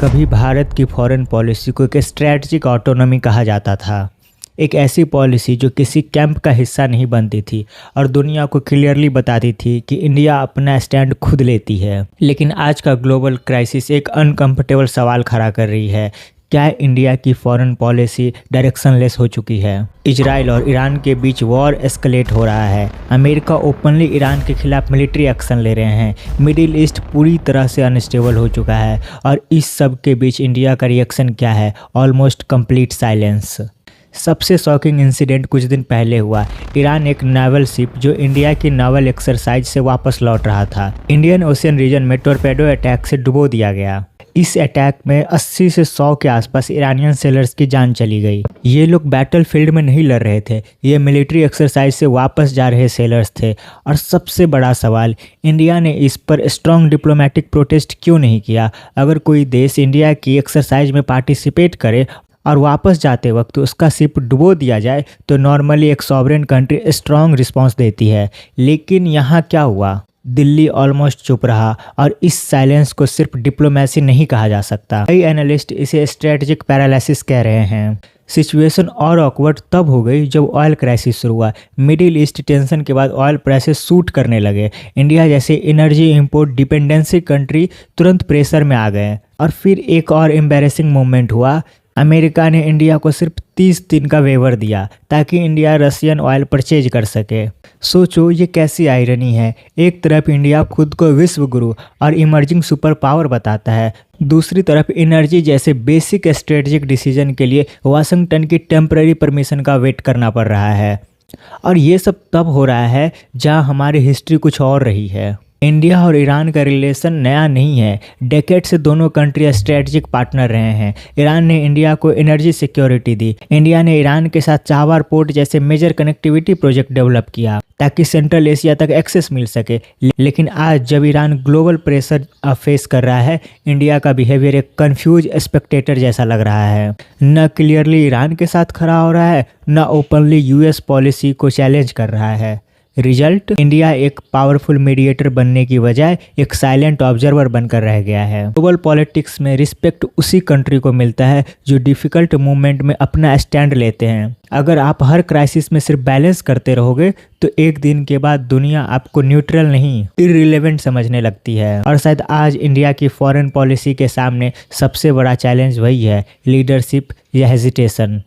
कभी भारत की foreign policy को एक स्ट्रैटेजिक ऑटोनॉमी कहा जाता था। एक ऐसी पॉलिसी जो किसी कैंप का हिस्सा नहीं बनती थी और दुनिया को क्लियरली बताती थी कि इंडिया अपना स्टैंड खुद लेती है। लेकिन आज का ग्लोबल क्राइसिस एक अनकंफर्टेबल सवाल खड़ा कर रही है। क्या इंडिया की फॉरेन पॉलिसी डायरेक्शनलेस हो चुकी है? इजराइल और ईरान के बीच वॉर एस्केलेट हो रहा है। अमेरिका ओपनली ईरान के खिलाफ मिलिट्री एक्शन ले रहे हैं। मिडिल ईस्ट पूरी तरह से अनस्टेबल हो चुका है और इस सब के बीच इंडिया का रिएक्शन क्या है? Almost complete silence. सबसे शॉकिंग इंसिडेंट कुछ दिन पहले हुआ। ईरान एक नावल शिप जो इंडिया की नावल एक्सरसाइज से वापस लौट रहा था, इंडियन ओशियन रीजन में टॉर्पेडो अटैक से डुबो दिया गया। इस अटैक में 80 से 100 के आसपास ईरानियन सेलर्स की जान चली गई। ये लोग बैटलफील्ड में नहीं लड़ रहे थे, ये मिलिट्री एक्सरसाइज से वापस जा रहे सेलर्स थे। और सबसे बड़ा सवाल, इंडिया ने इस पर स्ट्रॉन्ग डिप्लोमेटिक प्रोटेस्ट क्यों नहीं किया? अगर कोई देश इंडिया की एक्सरसाइज में पार्टिसिपेट करे और वापस जाते वक्त उसका शिप डुबो दिया जाए तो नॉर्मली एक सॉवरेन कंट्री स्ट्रॉन्ग रिस्पांस देती है। लेकिन यहाँ क्या हुआ? दिल्ली ऑलमोस्ट चुप रहा और इस साइलेंस को सिर्फ डिप्लोमेसी नहीं कहा जा सकता। कई एनालिस्ट इसे स्ट्रेटेजिक पैरालिसिस कह रहे हैं। सिचुएशन और ऑकवर्ड तब हो गई जब ऑयल क्राइसिस शुरू हुआ। मिडिल ईस्ट टेंशन के बाद ऑयल प्राइसेस शूट करने लगे। इंडिया जैसे एनर्जी इंपोर्ट डिपेंडेंसी कंट्री तुरंत प्रेशर में आ गए। और फिर एक और एम्बैरेसिंग मोमेंट हुआ। अमेरिका ने इंडिया को सिर्फ 30 दिन का वेवर दिया ताकि इंडिया रशियन ऑयल परचेज कर सके। सोचो ये कैसी आयरनी है। एक तरफ इंडिया खुद को विश्व गुरु और इमर्जिंग सुपर पावर बताता है, दूसरी तरफ एनर्जी जैसे बेसिक स्ट्रेटेजिक डिसीजन के लिए वाशिंगटन की टेम्पररी परमिशन का वेट करना पड़ रहा है। और ये सब तब हो रहा है जहां हमारी हिस्ट्री कुछ और रही है। इंडिया और ईरान का रिलेशन नया नहीं है। डेकेड से दोनों कंट्री स्ट्रेटेजिक पार्टनर रहे हैं। ईरान ने इंडिया को एनर्जी सिक्योरिटी दी। इंडिया ने ईरान के साथ चाबार पोर्ट जैसे मेजर कनेक्टिविटी प्रोजेक्ट डेवलप किया ताकि सेंट्रल एशिया तक एक्सेस मिल सके। लेकिन आज जब ईरान ग्लोबल प्रेशर फेस कर रहा है, इंडिया का बिहेवियर एक कंफ्यूज स्पेक्टेटर जैसा लग रहा है। न क्लियरली ईरान के साथ खड़ा हो रहा है, न ओपनली यूएस पॉलिसी को चैलेंज कर रहा है। रिजल्ट, इंडिया एक पावरफुल मीडिएटर बनने की बजाय एक साइलेंट ऑब्जर्वर बनकर रह गया है। ग्लोबल पॉलिटिक्स में रिस्पेक्ट उसी कंट्री को मिलता है जो डिफिकल्ट मूवमेंट में अपना स्टैंड लेते हैं। अगर आप हर क्राइसिस में सिर्फ बैलेंस करते रहोगे तो एक दिन के बाद दुनिया आपको न्यूट्रल नहीं, इररिलेवेंट समझने लगती है। और शायद आज इंडिया की फॉरेन पॉलिसी के सामने सबसे बड़ा चैलेंज वही है, लीडरशिप या हेजिटेशन।